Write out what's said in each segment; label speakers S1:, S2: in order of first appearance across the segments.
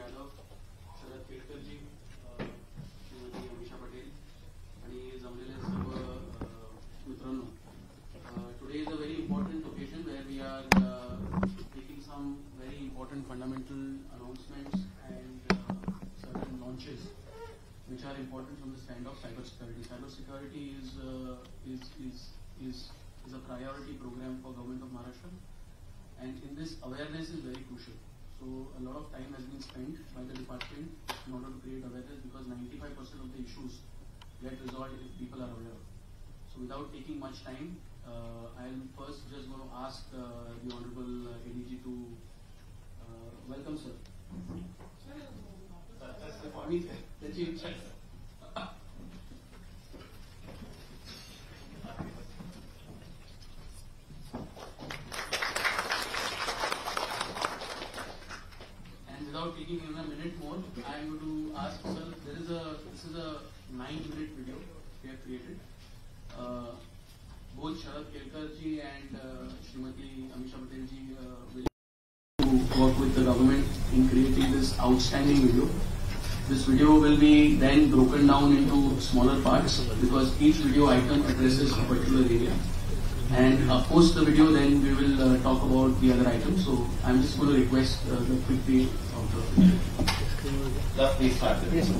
S1: यादव, शरद केळकरजी, श्रीमती अमिषा पटेल आणि जमलेले सर्व मित्रांनो. Today is a very important occasion where we are taking some very important fundamental announcements and certain launches which are important from the stand of cybersecurity. Cybersecurity is a priority program for Government of Maharashtra, and in this awareness is very crucial. So a lot of time has been spent by the department in order to create awareness, because 95% of the issues get resolved if people are aware. So without taking much time, I'll first just going to ask the Honorable ADG to welcome, sir. That's the funny thing. That you check. Without taking even a minute more, I am going to ask, sir, this is a 9-minute video we have created. Both Sharad Kelkar ji and Srimati Amisha Patel ji will work with the government in creating this outstanding video. This video will be then broken down into smaller parts, because each video item addresses a particular area. And post the video, then we will talk about the other items. So I'm just going to request the quick view of the video. Please start the video.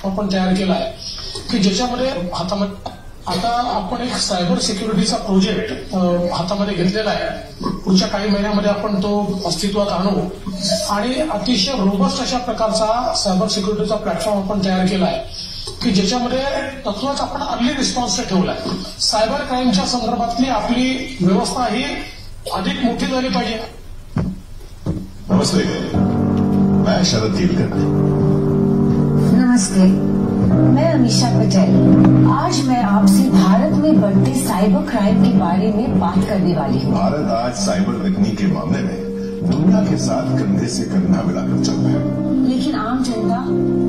S2: आपण तयार केला आहे की ज्याच्यामध्ये हातामध्ये आता आपण एक सायबर सिक्युरिटीचा प्रोजेक्ट हातामध्ये घेतलेला आहे. पुढच्या काही महिन्यामध्ये आपण तो अस्तित्वात आणू आणि अतिशय रोबस्ट अशा प्रकारचा सायबर सिक्युरिटीचा प्लॅटफॉर्म आपण तयार केला आहे की ज्याच्यामध्ये तत्वाच आपण अर्ली रिस्पॉन्स ठेवलाय. सायबर क्राईमच्या संदर्भातली आपली व्यवस्था ही अधिक मोठी झाली पाहिजे.
S3: नमस्ते, मैं शरद केलकर.
S4: नमस्ते, मैं अमीशा पटेल. आज मैं आपसे भारत में बढ़ते साइबर क्राइम के बारे में बात करने वाली हूँ.
S3: भारत आज साइबर तकनीक के मामले में दुनिया के साथ कंधे से कंधा मिलाकर चल रहा है.
S4: लेकिन आम जनता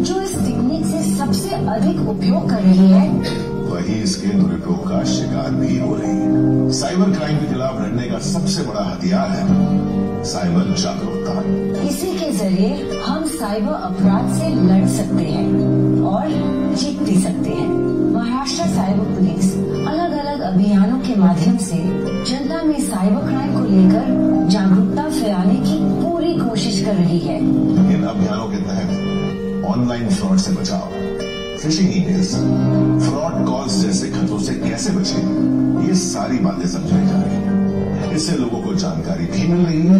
S4: जो इस तकनीक से सबसे अधिक उपयोग कर रही है,
S3: वही इसके दुरुपयोग का शिकार भी हो रही है. साइबर क्राइम के खिलाफ लड़ने का सबसे बड़ा हथियार है साइबर जागरूकता.
S4: इसी के जरिए हम साइबर अपराध से लड़ सकते हैं और जीत भी सकते हैं. महाराष्ट्र साइबर पुलिस अलग अलग अभियानों के माध्यम से जनता में साइबर क्राइम को लेकर जागरूकता फैलाने की पूरी कोशिश कर रही है.
S3: इन अभियानों के तहत ऑनलाइन फ्रॉड से बचाव, फिशिंग ईमेल्स, फ्रॉड कॉल्स जैसे खतरों से कैसे बचें, ये सारी बातें समझाई जा रही है. इससे लोगों को जानकारी भी मिल रही है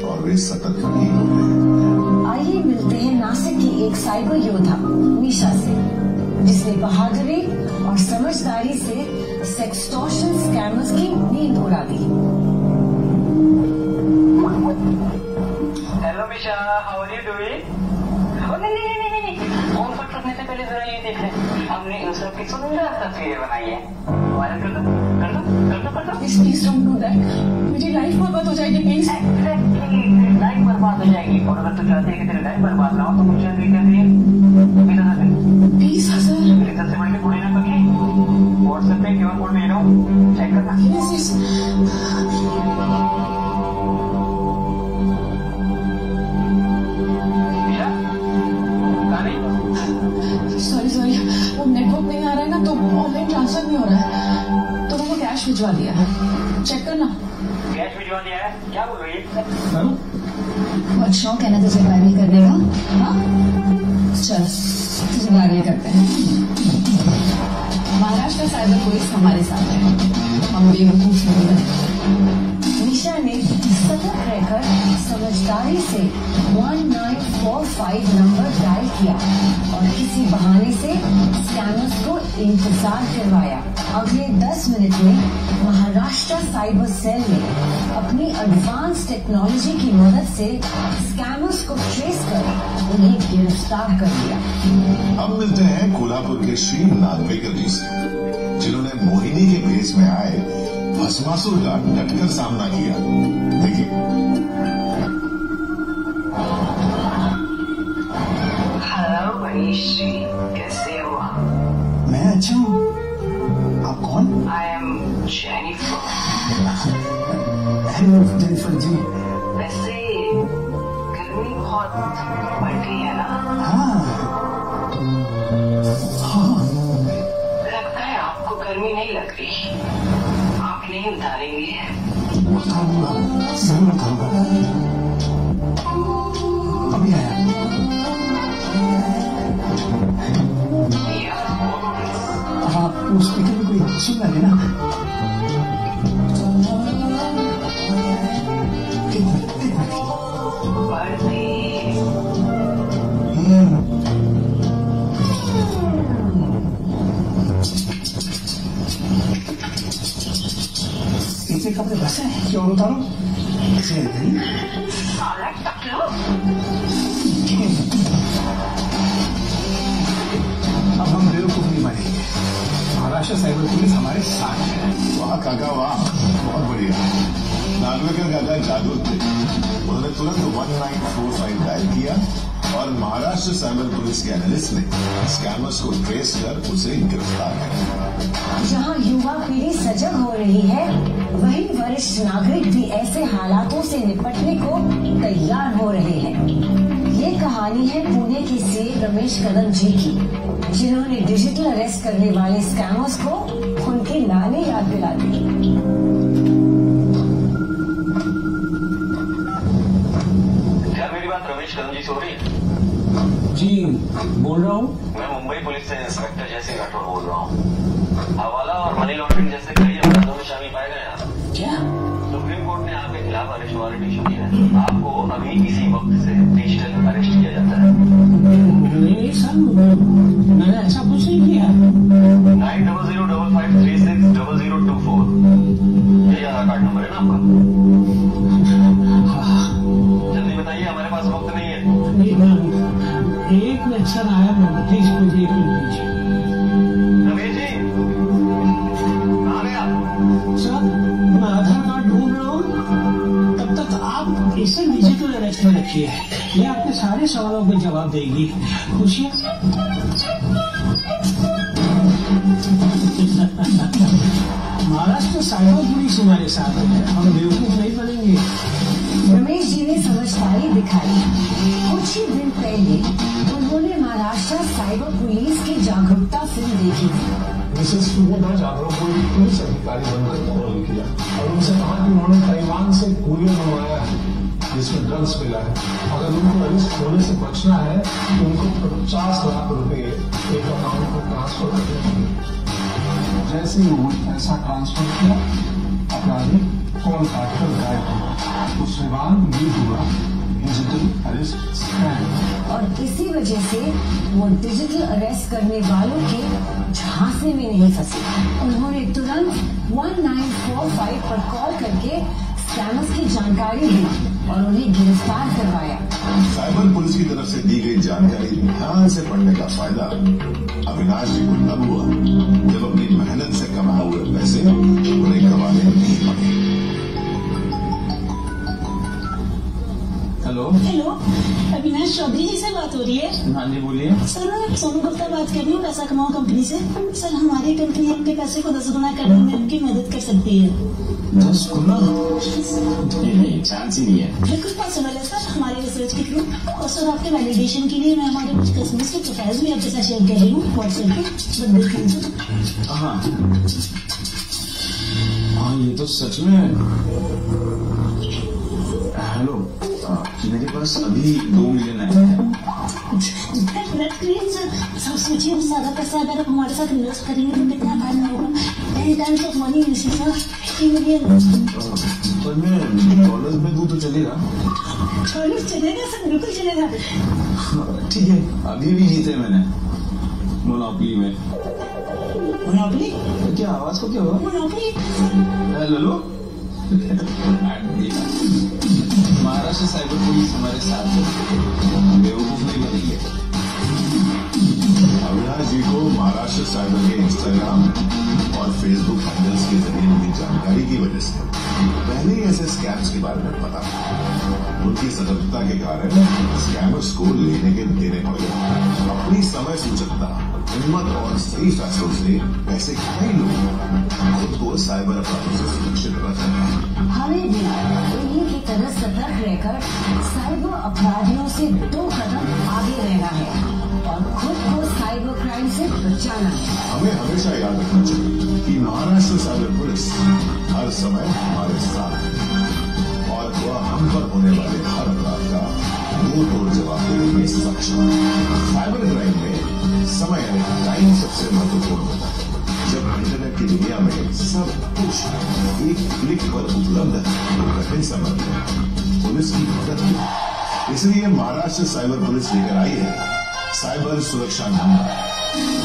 S3: और वे सतर्क भी हो रहे हैं.
S4: आइए मिलते हैं नासिक की एक साइबर योद्धा मीशा से, जिसने बहादुरी और समझदारी से सेक्सटॉर्शन स्कैमर्स की नींद उड़ा दी.
S5: Hello Misha, how are you doing? नहीं, फोन पर करने से पहले जरा ये देख ले, हमने इन सब की सुंदर तस्वीरें बनाई है. वायरल कर दो.
S6: Please don't do that. मेरी लाइफ बर्बाद हो जाएगी. प्लीज.
S5: लाइफ बर्बाद हो जाएगी, और अगर तू चाहती है कि तेरी लाइफ बर्बाद ना हो तो मुझे अभी क्या दिए
S6: 20,000.
S5: सबसे बड़ी बुरी ना पकी. व्हाट्सएप पे क्यूआर कोड भेज रहा हूँ, चेक करना.
S6: सॉरी, वो नेटवर्क नहीं आ रहा है ना, तो ऑनलाइन ट्रांसफर नहीं हो रहा है, तो वो कैश भिजवा दिया है. चेक करना.
S5: कैश भिजवा दिया है? क्या बोल रही है?
S6: बहुत शौक है ना तुझे गाड़ी करने का. हाँ, चल तुझे गाड़ी करते हैं. महाराष्ट्र साइबर पुलिस हमारे साथ है, हम बेवकूफ नहीं है.
S4: मीशा ने सतर्क रहकर समझदारी से 1945 नंबर डायल किया और किसी बहाने से स्कैमर्स को इंतजार करवाया. अगले 10 मिनट में महाराष्ट्र साइबर सेल ने अपनी एडवांस टेक्नोलॉजी की मदद से स्कैमर्स को ट्रेस कर उन्हें गिरफ्तार कर लिया।
S3: अब मिलते हैं कोल्हापुर के श्री नागवेकर जी से, जिन्होंने मोहिनी के भेष में आए भस्मासुर का डटकर सामना किया। देखिए।
S5: हेलो मनीषी, कैसे हो?
S7: मैं अच्छा हूँ। आप कौन?
S5: I am Jennifer.
S7: Hello Jennifer ji.
S5: वैसे गर्मी बहुत बढ़ गई है ना?
S7: हाँ।
S5: लगता है आपको गर्मी नहीं लग रही। आप नहीं उतारेंगे?
S7: उतारूंगा, जरूर उतारूंगा। अभी आया। आप उस स्पीकर में कोई सुन रहे ना? इतने कपड़े बस है क्यों उतारो? अब हम बेवकूफ नहीं बनेंगे। महाराष्ट्र साइबर पुलिस हमारे साथ है।
S3: वाह काका वाह, बहुत बढ़िया। नागवेकर काका जादू थे। उन्होंने तुरंत 1945 डायल किया और महाराष्ट्र साइबर पुलिस के एनालिस्ट ने स्कैमर्स को ट्रेस कर उसे गिरफ्तार किया।
S4: जहां युवा पीढ़ी सजग हो रही है, वहीं वरिष्ठ नागरिक भी ऐसे हालातों से निपटने को तैयार हो रहे हैं। ये कहानी है पुणे के सीए रमेश कदम जी की, जिन्होंने डिजिटल अरेस्ट करने वाले स्कैमर्स को उनकी नानी याद दिला दी।
S8: क्या मेरी बात रमेश कदम जी से हो रही है?
S7: जी बोल रहा हूँ।
S8: मैं मुंबई पुलिस से इंस्पेक्टर जैसे राठौर बोल रहा हूँ। हवाला और मनी लॉन्ड्रिंग जैसे कई अपराधों में शामिल पाए गए हैं।
S7: क्या?
S8: सुप्रीम कोर्ट ने आपके खिलाफ अरेस्ट वारंट इशू किया है। आपको अभी इसी वक्त से डिजिटल अरेस्ट किया जाता है।
S7: नहीं सर, मैंने ऐसा कुछ नहीं किया।
S8: 9005560024 ये आधार कार्ड नंबर है ना आपका? जल्दी बताइए, हमारे पास वक्त नहीं है।
S7: एक मिनट सर, आया मैं प्लीज मुझे एक मिनट दीजिए।
S8: रमेश जी कहाँ गया?
S7: सर मैं आधार कार्ड ढूंढ रहा हूँ, तब तक आप इसे डिजिटल अरेस्ट में रखिए। ये आपके सारे सवालों का जवाब देगी। खुशियाँ महाराष्ट्र साइबर पुलिस हमारे साथ है, हम बेवकूफ नहीं बनेंगे।
S4: रमेश जी ने समझदारी दिखाई। कुछ ही दिन पहले उन्होंने महाराष्ट्र साइबर पुलिस की जागरूकता फिल्म देखी थी।
S2: मिसेस स्टूडेंट आज आगरा को एक पुलिस अधिकारी बनकर कॉल किया और उनसे कहा कि उन्होंने ताइवान से कुरियर मंगवाया है जिसमें ड्रग्स मिला है। अगर उनको अरेस्ट होने से बचना है तो उनको 50 लाख रुपए एक अकाउंट में ट्रांसफर करने होंगे। जैसे ही वो पैसा ट्रांसफर किया, अपराधी कॉल काटकर गायब हुआ। उसके बाद ये हुआ डिजिटल अरेस्ट स्कैम।
S4: और इसी वजह से वो डिजिटल अरेस्ट करने वालों के झांसे में नहीं फंसे। उन्होंने तुरंत 1945 पर कॉल करके स्कैमर्स की जानकारी दी और उन्हें गिरफ्तार करवाया।
S3: साइबर पुलिस की तरफ से दी गई जानकारी ध्यान से पढ़ने का फायदा अविनाश जी को तब हुआ जब अपनी मेहनत से कमाए हुए पैसे उन्हें गंवाने नहीं पड़े।
S7: हेलो
S9: हेलो, अविनाश चौधरी जी से बात हो रही है?
S7: हाँ जी बोलिए।
S9: सर मैं सोनू गुप्ता बात कर रही हूँ, पैसा कमाओ कंपनी से। सर हमारी कंपनी आपके पैसे को 10 गुना करने में आपकी मदद कर सकती है।
S7: 10 गुना? नहीं, चांस ही नहीं है।
S9: बिल्कुल पॉसिबल है सर, हमारे रिसर्च के थ्रू। और सर आपके वैलिडेशन के लिए मैं हमारे कुछ कस्टमर्स के प्रोफाइल्स भी आपके साथ शेयर कर रही हूँ व्हाट्सएप पे। बस देख लीजिए।
S7: हाँ ये तो सच में। हेलो, मेरे पास अभी 2 मिलियन आए हैं।
S9: सर सोचिए, ज्यादा पैसा अगर आप हमारे साथ इन्वेस्ट करेंगे तो कितना फायदा होगा। Any times of money sir 3 million.
S7: पर मैं डॉलर्स में दूं तो चलेगा?
S9: डॉलर चलेगा सर, बिल्कुल चलेगा।
S7: ठीक है, अभी भी जीते मैंने मोनोपोली में।
S9: मोनोपोली?
S7: क्या आवाज को क्या हुआ?
S9: Monopoly.
S7: Hello Maharashtra cyber police हमारे साथ है, बेवकूफ नहीं
S3: महाराष्ट्र साइबर के इंस्टाग्राम और फेसबुक हैंडल्स के जरिए मिली जानकारी की वजह से पहले ही ऐसे स्कैम्स के बारे में पता था। उनकी सतर्कता के कारण स्कैमर्स को लेने के देने पड़ गए। अपनी समय सूचकता, हिम्मत और सही फैसलों से ऐसे कई लोग खुद को साइबर अपराधों से सुरक्षित रख रहे हैं।
S4: हमें भी इन्हीं की तरह सतर्क रहकर साइबर अपराधियों से 2 कदम आगे रहना है और खुद को साइबर क्राइम से बचाना है।
S3: हमें हमेशा याद रखना चाहिए कि महाराष्ट्र साइबर पुलिस हर समय हमारे साथ है और वह हम पर होने वाले हर अपराध का मुंह तोड़ जवाब देने में सक्षम है। साइबर क्राइम में समय यानी टाइम सबसे महत्वपूर्ण होता है। जब इंटरनेट की दुनिया में सब कुछ एक क्लिक पर उपलब्ध है तो कठिन समय में पुलिस की मदद की। इसलिए महाराष्ट्र साइबर पुलिस लेकर आई है साइबर सुरक्षा नंबर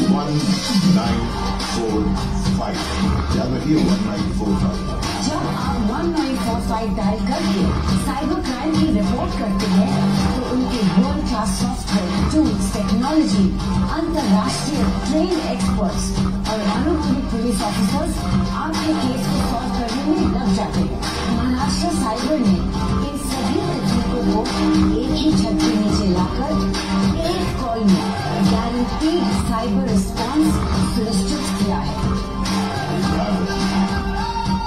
S3: 1945। याद रखिए 1945।
S4: जब आप 1945 डायल करके साइबर क्राइम की रिपोर्ट करते हैं तो उनके world class software tools, technology, अंतर्राष्ट्रीय ट्रेन एक्सपर्ट्स और अनुभवी पुलिस ऑफिसर्स आपके केस को सॉल्व करने में लग जाते हैं। महाराष्ट्र साइबर ने इन सभी तकनीकों को एक ही छत के नीचे लाकर एक कॉल में गारंटीड साइबर रिस्पॉन्स सुनिश्चित किया है।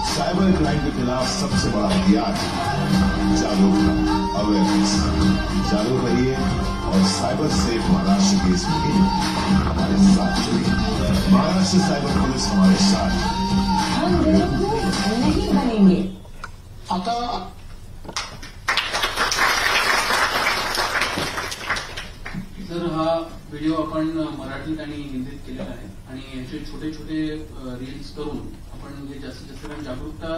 S3: साइबर क्राइम के खिलाफ सबसे बड़ा हथियार है जागरूकता, अवेयरनेस। जागरूक रहिए और साइबर सेफ महाराष्ट्र के इस मुहिम में हमारे साथ चलिए। महाराष्ट्र साइबर पुलिस हमारे साथ
S4: हम बेवकूफ नहीं बनेंगे।
S2: आता
S1: सर, हा व्हिडिओ आपण मराठीत आणि हिंदीत केलेला आहे आणि याचे छोटे छोटे रील्स करून आपण हे जास्तीत जास्त जागरूकता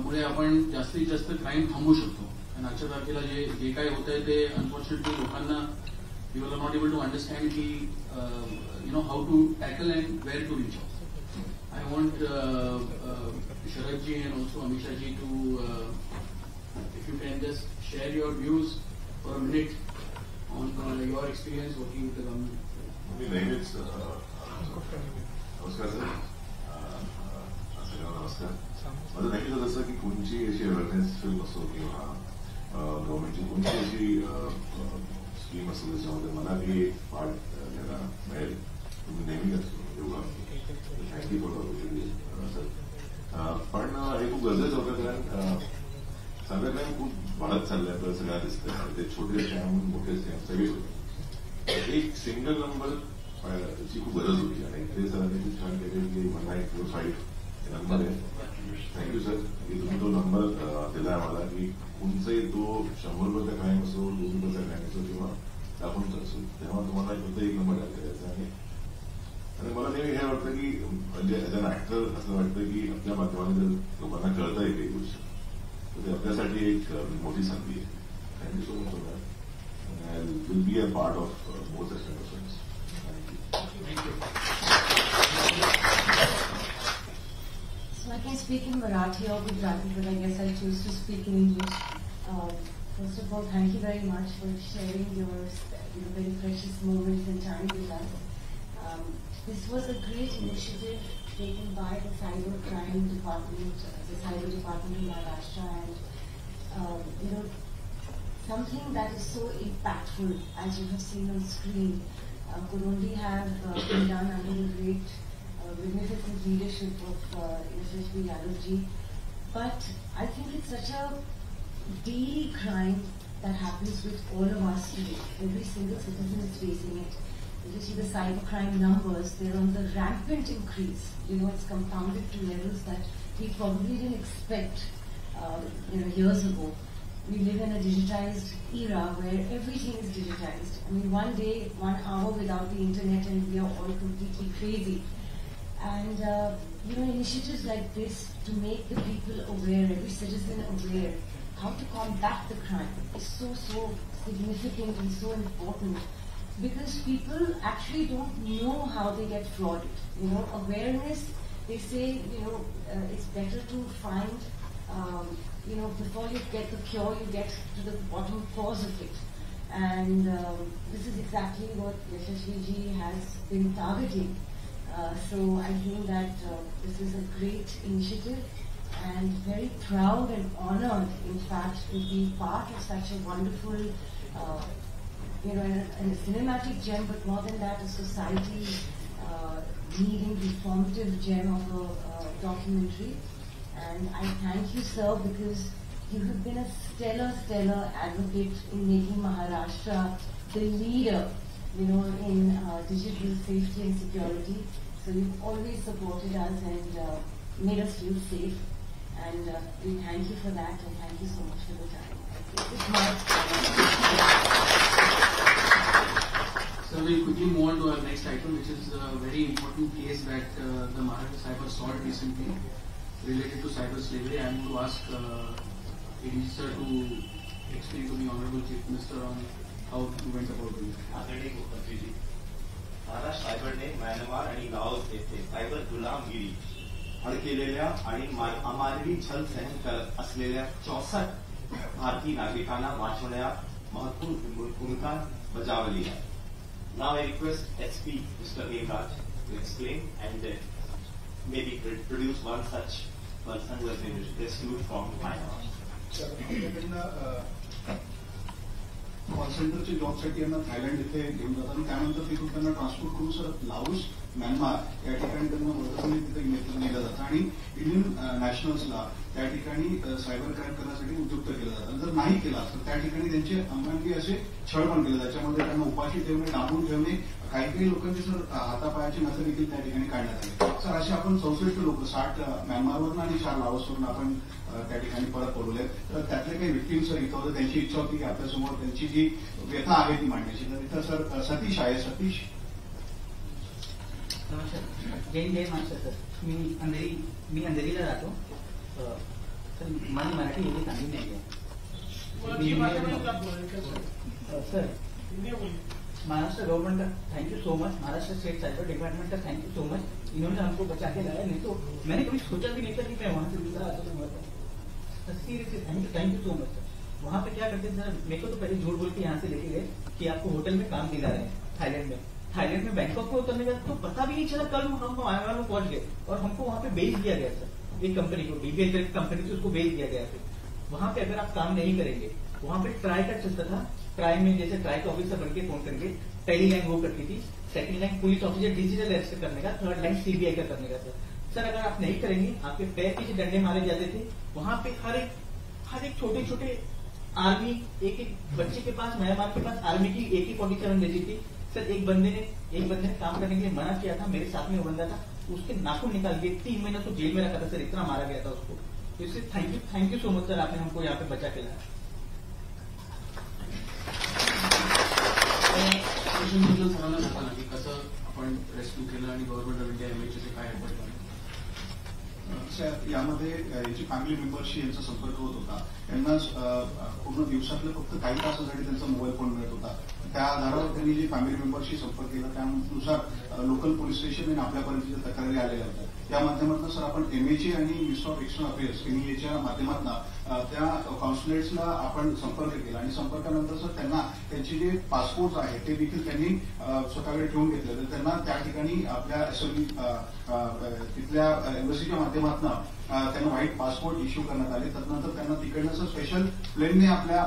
S1: मुळे आपण जास्तीत जास्त क्राईम थांबवू शकतो. आणि आजच्या तारखेला जे काय होत आहे ते अनफॉर्च्युनेटली लोकांना you are not able to understand की how to tackle and where to reach out. I want Sharad ji and also Amisha ji to, if you can just share your views for a minute on your experience working with the government.
S3: मी नेहमीच नमस्कार sir. नमस्कार. माझं नेहमीच असं की कोणची अशी awareness film असो किंवा गव्हर्नमेंटची कोणती अशी स्कीम असो त्याच्यामध्ये मला बी पार्ट घ्यायला मिळेल. तुम्ही नेहमी असतो योगा. Thank you for sir. पण हे खूप गरजेचं होतं कारण सायबर क्राईम खूप वाढत चाललंय. आपल्याला सगळ्यांना दिसतं ते छोटे स्कॅम मोठे स्कॅम सगळेच होते. एक सिंगल नंबर ची खूप गरज होती आणि ते सरांनी खूप छान केले की 1945 नंबर आहे. थँक्यू सर की तुम्ही तो नंबर दिला आम्हाला की कोणचाही तो 100 रुपयाचा क्राईम असो, 2 रुपयाचा क्राईम असो किंवा दाखवून असो तेव्हा तुम्हाला फक्त एक नंबर टाक करायचा. आणि मला नेहमी हे वाटतं की म्हणजे ऍज अन ऍक्टर असं वाटतं की आपल्या माध्यमाने जर लोकांना कळता येते गोष्ट तर ते आपल्यासाठी एक मोठी संधी आहे. Thank you so much for that. I will be a part of more such kind of films.
S10: So I can speak in Marathi or Gujarati, but I guess I'll choose to speak in English. First of all, thank you very much for sharing your very precious moments and time with us. This was a great initiative taken by the Cyber Crime Department, the Cyber Department in Maharashtra, and something that is so impactful, as you have seen on screen, could only have been done under the great, magnificent leadership of Yashasvi Yadav ji. But I think it's such a daily crime that happens with all of us today. Every single citizen is facing it. If you see the cybercrime numbers, they're on the rampant increase. It's compounded to levels that we probably didn't expect years ago. We live in a digitized era where everything is digitized. I mean, one day, 1 hour without the internet and we are all completely crazy. And, initiatives like this to make the people aware, every citizen aware, how to combat the crime is so significant and so important. Because people actually don't know how they get frauded. Awareness, they say, it's better to find, before you get the cure, you get to the bottom cause of it. And this is exactly what Yashasvi ji has been targeting. So I think that this is a great initiative and very proud and honored, in fact, to be part of such a wonderful, and a cinematic gem, but more than that, a society leading reformative gem of a documentary. And I thank you, sir, because you have been a stellar advocate in making Maharashtra the leader, in digital safety and security. So you've always supported us and made us feel safe. And we thank you for that, and thank you so much for the time.
S1: So we'll quickly move on to our next item, which is a very important case that the Maharashtra Cyber solved recently related to cyber slavery. I am going to ask ADG sir to explain to the Honorable Chief Minister on how you went about doing it.
S11: आदरणीय मुख्यमंत्री, Maharashtra सायबरने Myanmar आणि Laos येथे cyber गुलामगिरी अडकलेल्या आणि अमानवी छल सहन करत असलेल्या 64 भारतीय नागरिकांना वाचवण्यात महत्वपूर्ण भूमिका बजावली आहे. Now I request SP Mr. Hemraj to explain and maybe produce one such person who has been rescued from Myanmar.
S12: Call सेंटरच्या जॉबसाठी यांना थायलंड इथे घेऊन जातात आणि त्यानंतर तिथून त्यांना ट्रान्सपोर्ट करून सर लाओस, म्यानमार या ठिकाणी त्यांना मदतीने तिथे नेलं जातं आणि इंडियन नॅशनल्सला त्या ठिकाणी सायबर क्राईम करण्यासाठी उद्युक्त केलं जातं. जर नाही केला तर त्या ठिकाणी त्यांचे अमानवी असे छळ पण केले, त्याच्यामध्ये त्यांना उपाशी ठेवणे, डांबून ठेवणे, काही लोकांचे सर हातापायाचे नखे देखील त्या ठिकाणी काढण्यात आले. सर असे आपण 64 लोक 60 म्यानमारवरून आणि 4 लाओसवरून आपण त्या ठिकाणी परत पडवले. तर त्यातले काही व्यक्ती सर इथं होते, त्यांची इच्छा होती की आपल्यासमोर त्यांची जी व्यथा आहे ती मांडण्याची. तर इथं सर सतीश आहे. सतीश
S13: जय महाराष्ट्र सर. मी अंधेरीला राहतो. तर माझी मराठी एवढी चांगली नाही आहे सर. महाराष्ट्र गवर्नमेंट का thank you so much, Maharashtra state cyber department का थैंक यू सो मच, इन्होंने हमको बचा के लाया. नहीं तो मैंने कभी सोचा भी नहीं था कि मैं वहां से दूसरा आता. Seriously thank you so much sir. वहां पे क्या करते थे सर, मेरे को तो पहले झूठ बोल के यहाँ से लेके गए कि आपको होटल में काम दिला रहे हैं थाईलैंड में बैंकॉक में उतरने का तो पता भी नहीं चला. कल हम म्यांमार में पहुंच गए और हमको वहां पे भेज दिया गया सर, एक कंपनी को, बीबीएस कंपनी से उसको भेज दिया गया. फिर वहां पे अगर आप काम नहीं करेंगे, वहां पे ट्राई का चलता था. ट्राई में जैसे ट्राई का ऑफिसर बनके फोन करके पहली लाइन वो करती थी, second line police officer digital arrest करने का, थर्ड लाइन सीबीआई का करने का. सर अगर आप नहीं करेंगे, आपके पैर पीछे डंडे मारे जाते थे. वहां पे हर एक छोटे छोटे आर्मी, एक बच्चे के पास, म्यांमार के पास आर्मी की AK-47 रहती थी. सर एक बंदे ने काम करने के लिए मना किया था. मेरे साथ में वो बंदा था, उसके नाखून निकाल के 3 महीना तो जेल में रखा था सर, इतना मारा गया था उसको. तो इससे thank you so much sir, आपने हमको यहाँ पे बचा के लाया.
S1: सरांना जाताना की कसं आपण रेस्क्यू केलं आणि गव्हर्नमेंट ऑफ इंडिया एमएचचे काय एफर्ट झाले.
S12: यामध्ये याची फॅमिली मेंबरशी यांचा संपर्क होत होता. त्यांना पूर्ण दिवसातले फक्त काही तासासाठी त्यांचा मोबाईल फोन मिळत होता. त्या आधारावर त्यांनी जी फॅमिली मेंबरशी संपर्क केला त्यानुसार लोकल पोलीस स्टेशन आणि आपल्यापर्यंत तक्रारी आलेल्या होत्या. त्या माध्यमातून सर आपण MHA आणि मिनिस्टर ऑफ एक्सटर्नल अफेअर्स MEAच्या माध्यमातून त्या कॉन्सुलेट्सला आपण संपर्क केला आणि संपर्कानंतर सर त्यांना त्यांचे जे पासपोर्ट आहेत ते देखील त्यांनी स्वतःकडे ठेवून घेतले. तर त्यांना त्या ठिकाणी आपल्या तिथल्या एम्बसीच्या माध्यमातून त्यांना व्हाईट पासपोर्ट इश्यू करण्यात आले. त्यानंतर त्यांना तिकडनं सर स्पेशल प्लेनने आपल्या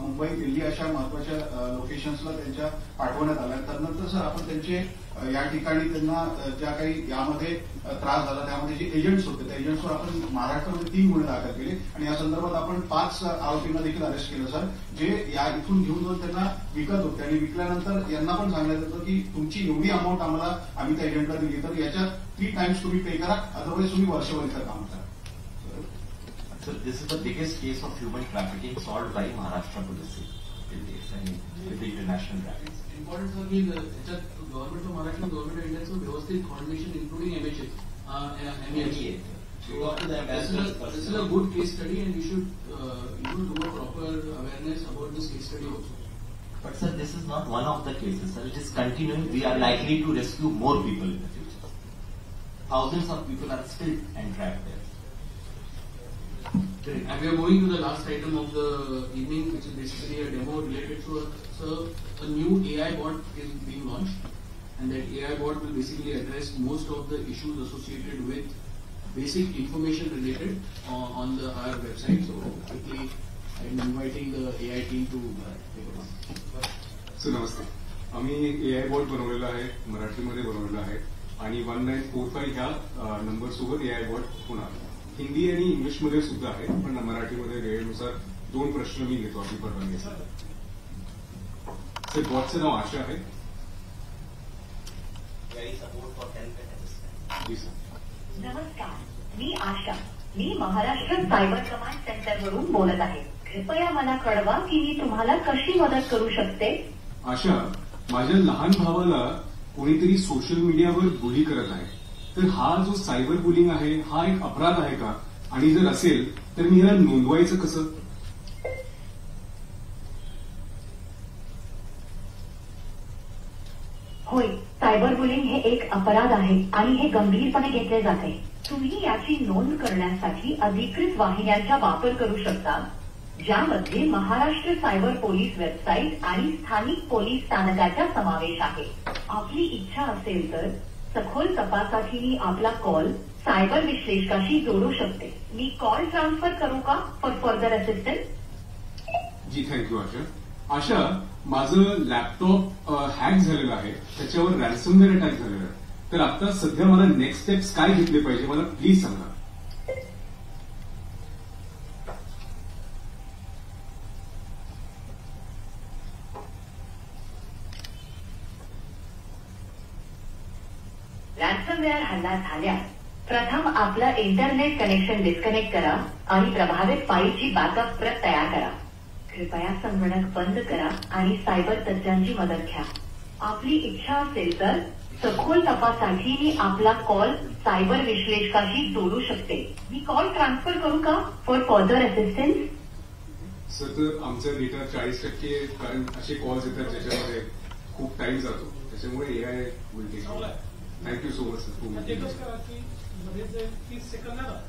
S12: मुंबई, दिल्ली अशा महत्वाच्या लोकेशन्सला त्यांच्या पाठवण्यात आल्या. त्यानंतर सर आपण त्यांचे या ठिकाणी त्यांना ज्या काही यामध्ये त्रास झाला त्यामध्ये जे एजंट्स होते त्या एजंट्सवर आपण महाराष्ट्रामध्ये 3 गुन्हे दाखल केले आणि या संदर्भात आपण 5 आरोपींना देखील अरेस्ट केलं सर, जे या इथून घेऊन जाऊन त्यांना विकत होते आणि विकल्यानंतर यांना पण सांगण्यात येतं की तुमची एवढी अमाऊंट आम्ही त्या एजंटला दिली तर याच्यात 3 टाइम्स तुम्ही पे करा, अदरवाईज तुम्ही वर्षभर इथं काम करा.
S11: So this is the biggest case of human trafficking solved by Maharashtra police with the international traffic.
S1: Important sir की त्याच्यात government of Maharashtra, government of इंडियाचं व्यवस्थित coordination including MHA. This is a good case study and we should do a proper awareness about this case study also.
S11: But sir, this is not one of the cases, sir. It is continuing. We are likely to rescue more people in the future. Thousands of people are still entrapped there.
S1: Great. And we are moving to the last item of the evening, which is basically a demo related to a new AI bot is being launched, and that AI bot will basically address most of the issues associated with basic information related on our website. So quickly, I'm inviting the AI team to take over.
S14: Sir नमस्ते. आम्ही AI bought बनवलेला आहे, मराठीमध्ये बनवलेला आहे आणि 1945 ह्या number सोबत AI बॉट होणार. हिंदी आणि इंग्लिशमध्ये सुद्धा आहे, पण मराठीमध्ये वेळेनुसार 2 प्रश्न मी घेतो आपली परवानगी. सर बॉटचं नाव आशा आहे. जी सर.
S15: नमस्कार, मी आशा. मी महाराष्ट्र सायबर कमांड सेंटरवरून बोलत आहे. कृपया मला कळवा की मी तुम्हाला कशी मदत करू शकते.
S14: आशा, माझ्या लहान भावाला कोणीतरी सोशल मीडियावर बुली करत आहे. तर हा जो सायबर बुलिंग आहे हा एक अपराध आहे का, आणि जर असेल तर मी ह्याला नोंदवायचं कसं?
S15: होय, सायबर बुलिंग हे एक अपराध आहे आणि हे गंभीरपणे घेतले जाते. तुम्ही याची नोंद करण्यासाठी अधिकृत वाहिन्यांचा वापर करू शकता, ज्यामध्ये महाराष्ट्र सायबर पोलीस वेबसाईट आणि स्थानिक पोलीस स्थानकाचा समावेश आहे. आपली इच्छा असेल तर सखोल तपासासाठी मी आपला कॉल सायबर विश्लेषकाशी जोडू शकते. मी कॉल ट्रान्सफर करू का फॉर फर्दर असिस्टन्स?
S14: जी थँक्यू आशा. आशा, माझं लॅपटॉप हॅक झालेलं आहे, त्याच्यावर रॅन्समवेअर अटॅक झालेला आहे. तर आता सध्या मला नेक्स्ट स्टेप्स काय घेतले पाहिजे मला प्लीज सांगा.
S15: रॅन्समवेअर हल्ला झाल्यास प्रथम आपलं इंटरनेट कनेक्शन डिस्कनेक्ट करा आणि प्रभावित फाईलची बॅकअप प्रत तयार करा. कृपया संगणक बंद करा आणि सायबर तज्ज्ञांची मदत घ्या. आपली इच्छा असेल तर सखोल तपासासाठी मी आपला कॉल सायबर विश्लेषकाशी जोडू शकते. मी कॉल ट्रान्सफर करू का फॉर फर्दर असिस्टन्स?
S14: सर, तर आमचा डेटा 40%, कारण असे कॉल्स येतात ज्याच्यामध्ये खूप टाइम जातो, त्याच्यामुळे AI will take. Thank you so much sir.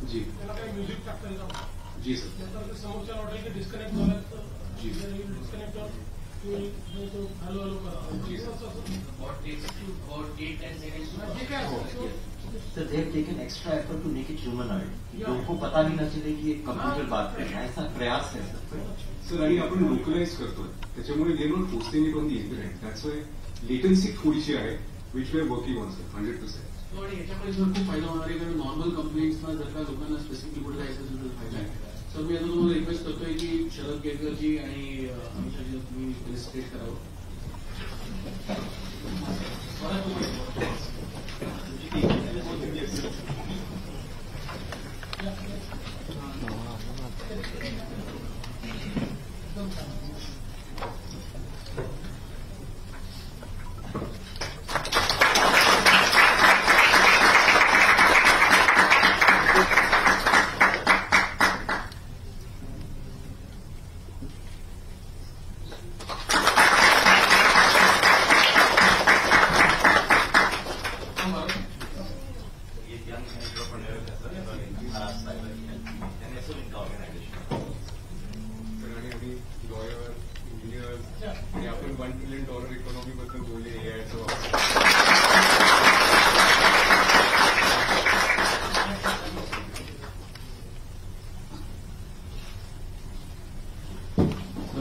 S14: जी
S2: म्युझिक टाकता
S14: जी सर.
S2: समोरच्या ऑर्डर डिस्कनेक्ट झालं
S14: जी
S2: डिस्कनेक्ट हॅलो हॅलो करा.
S14: जी sir.
S11: So they have taken extra effort to make it humanoid. लोगों को पता भी न चले कि ये कंप्यूटर बात कर रहा है, ऐसा प्रयास है
S14: सर. आणि आपण लोकलाइज करतोय, त्याच्यामुळे they not posting it on the internet. That's why latency थोडीशी आहे, which we are working on sir 100%.
S1: आणि याच्यामुळे सर खूप फायदा होणार आहे, कारण नॉर्मल कंप्लेंट्सना जर का लोकांना स्पेसिफिक कुठे जायचं असेल तर फायदा आहे. सर मी आता तुम्हाला रिक्वेस्ट करतोय की शरद केळकरजी आणि अमितशाजी तुम्ही रजिस्ट्रेट करावं.
S14: आणि आपण $1 ट्रिलियन इकॉनॉमी बद्दल बोलले AIचा वापर.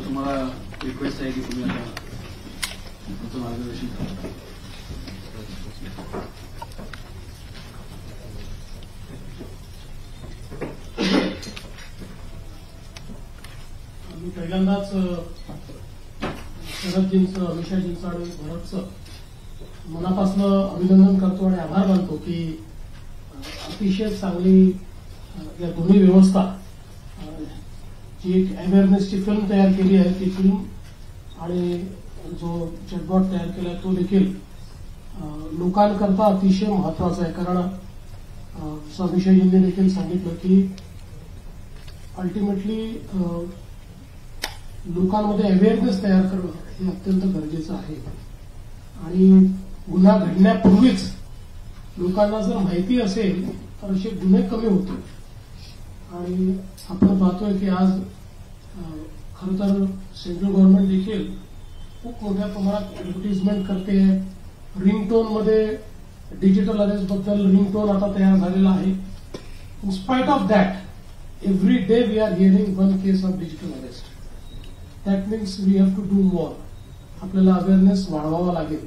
S1: तुम्हाला रिक्वेस्ट आहे की तुम्ही आता तुमचं मार्गदर्शन करा.
S2: मी पहिल्यांदाच शरदजींचं, अमिषाजींचं आणि भरतचं मनापासून अभिनंदन करतो आणि आभार मानतो की अतिशय चांगली या दोन्ही व्यवस्था, जी एक अवेअरनेसची फिल्म तयार केली आहे ती फिल्म आणि जो चॅटबॉट तयार केला तो देखील लोकांकरता अतिशय महत्वाचा आहे. कारण अमिषाजींनी देखील सांगितलं की अल्टिमेटली लोकांमध्ये अवेअरनेस तयार करणं हे अत्यंत गरजेचं आहे. आणि गुन्हा घडण्यापूर्वीच लोकांना जर माहिती असेल तर असे गुन्हे कमी होतील. आणि आपण पाहतोय की आज खरं तर सेंट्रल गव्हर्नमेंट देखील खूप मोठ्या प्रमाणात ऍडव्हर्टिजमेंट करते. रिंगटोनमध्ये डिजिटल अरेस्ट बद्दल रिंगटोन आता तयार झालेला आहे. In spite of that, every day we are hearing one case of digital arrest. That means we have to do more. आपल्याला अवेअरनेस वाढवावा लागेल.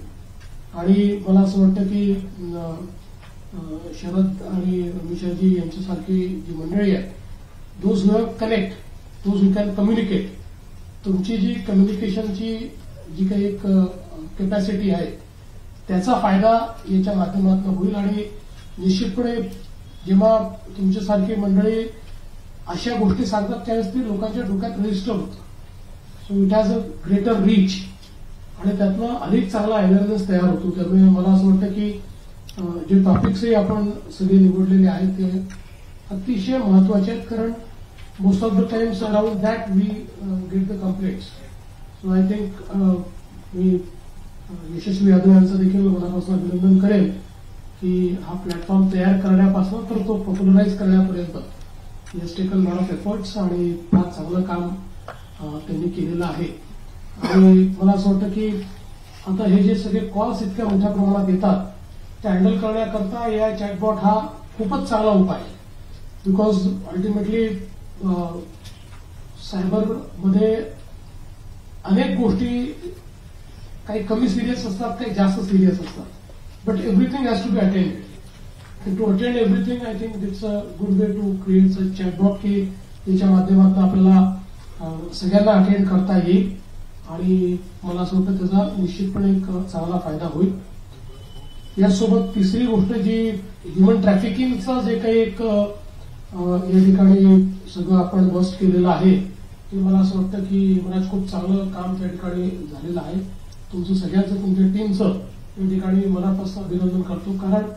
S2: आणि मला असं वाटतं की शरद आणि अमिषाजी यांच्यासारखी जी मंडळी आहेत, those who have connect, those who can communicate, तुमची जी कम्युनिकेशनची जी काही एक कॅपॅसिटी आहे त्याचा फायदा याच्या माध्यमातून होईल. आणि निश्चितपणे जेव्हा तुमच्यासारखी मंडळी अशा गोष्टी सांगतात त्यावेळेस ते लोकांच्या डोक्यात रजिस्टर होतं. So it has a greater reach आणि त्यातनं अधिक चांगला अवेअरनेस तयार होतो. त्यामुळे मला असं वाटतं की जे टॉपिक्सही आपण सगळे निवडलेले आहेत ते अतिशय महत्वाचे आहेत. कारण most of the times around that we get the complaints. So I think मी यशस्वी यादव यांचं देखील मनापासून अभिनंदन करेन की हा प्लॅटफॉर्म तयार करण्यापासून तर तो पॉप्युलराईज करण्यापर्यंत has taken lot of efforts आणि फार चांगलं काम त्यांनी केलेलं आहे. आणि मला असं वाटतं की आता हे जे सगळे कॉल्स इतक्या मोठ्या प्रमाणात येतात ते हँडल करण्याकरता एआय चॅटबॉट हा खूपच चांगला उपाय आहे. बिकॉज अल्टिमेटली सायबरमध्ये अनेक गोष्टी काही कमी सिरियस असतात, काही जास्त सिरियस असतात. But everything has to be attended. And to attend everything, I think it's a good way to create such chatbot की त्याच्या माध्यमातून आपल्याला सगळ्यांना अटेंड करता येईल आणि मला असं वाटतं त्याचा निश्चितपणे एक चांगला फायदा होईल. यासोबत तिसरी गोष्ट जी ह्युमन ट्रॅफिकिंगचं जे काही एक या ठिकाणी सगळं आपण बस्ट केलेलं आहे ते मला असं वाटतं की मला खूप चांगलं काम त्या ठिकाणी झालेलं आहे. तुमचं सगळ्यांचं, तुमच्या टीमचं या ठिकाणी मनापासून अभिनंदन करतो. कारण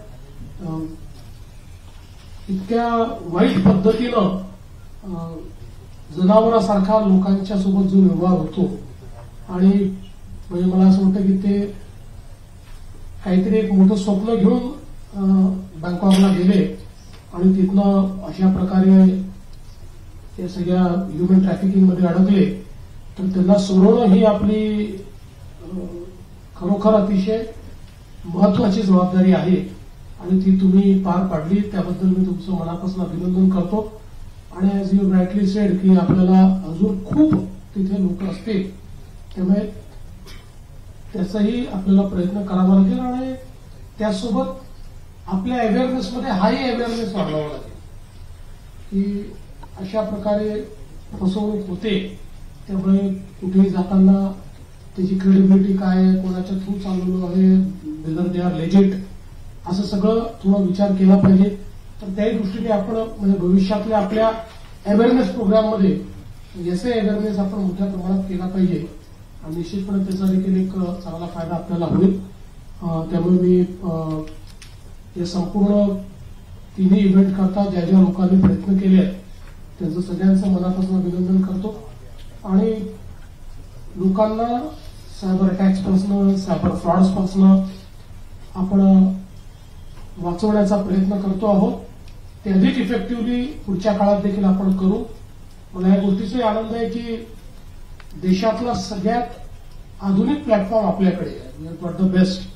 S2: इतक्या वाईट पद्धतीनं जनावरासारखा लोकांच्या सोबत जो व्यवहार होतो आणि म्हणजे मला असं वाटतं की ते काहीतरी एक मोठं स्वप्न घेऊन बँकॉकला गेले आणि तिथनं अशा प्रकारे या सगळ्या ह्युमन ट्रॅफिकिंगमध्ये अडकले तर त्यांना सोडवणं ही आपली खरोखर अतिशय महत्वाची जबाबदारी आहे आणि ती तुम्ही पार पाडली. त्याबद्दल मी तुमचं मनापासून अभिनंदन करतो. आणि ॲज यू राईटली सेड की आपल्याला अजून खूप तिथे लोक असतील, त्यामुळे त्याचाही आपल्याला प्रयत्न करावा लागेल आणि त्यासोबत आपल्या अवेअरनेसमध्ये हाही अवेअरनेस वाढवावा लागेल की अशा प्रकारे फसवणूक होते. त्यामुळे कुठेही जाताना त्याची क्रेडिबिलिटी काय आहे, कोणाच्या थ्रू चालवलं आहे, वेदर दे आर लेजिट, असं सगळं थोडा विचार केला पाहिजे. तर त्याही दृष्टीने आपण म्हणजे भविष्यातल्या आपल्या अवेअरनेस प्रोग्राममध्ये याचे अवेअरनेस आपण मोठ्या प्रमाणात केला पाहिजे आणि निश्चितपणे त्याचा देखील एक चांगला फायदा आपल्याला होईल. त्यामुळे मी या संपूर्ण तिन्ही इव्हेंट करता ज्या ज्या लोकांनी प्रयत्न केले आहेत त्यांचं सगळ्यांचं मनापासून अभिनंदन करतो. आणि लोकांना सायबर अटॅक्सपासून, सायबर फ्रॉड्सपासून आपण वाचवण्याचा प्रयत्न करतो आहोत. ते अधिक इफेक्टिव्हली पुढच्या काळात देखील आपण करू. मला या गोष्टीचाही आनंद आहे की देशातला सगळ्यात आधुनिक प्लॅटफॉर्म आपल्याकडे आहे, फॉर द बेस्ट.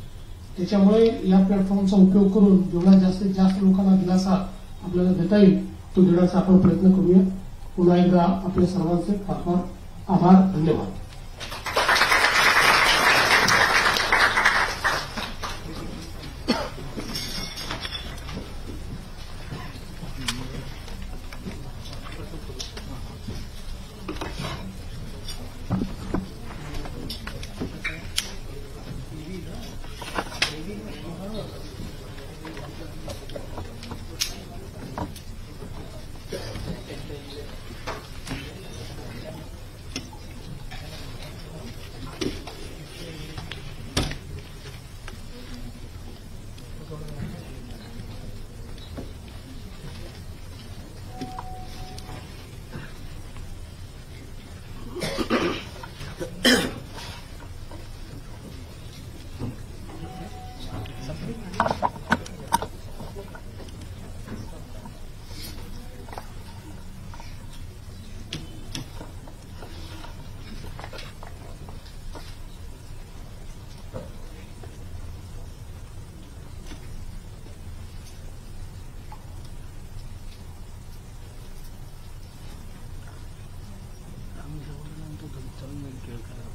S2: त्याच्यामुळे या प्लॅटफॉर्मचा उपयोग करून जेवढा जास्तीत जास्त लोकांना दिलासा आपल्याला देता येईल तो देण्याचा आपण प्रयत्न करूया. पुन्हा एकदा आपल्या सर्वांचे फार फार आभार, धन्यवाद.
S16: चल मैं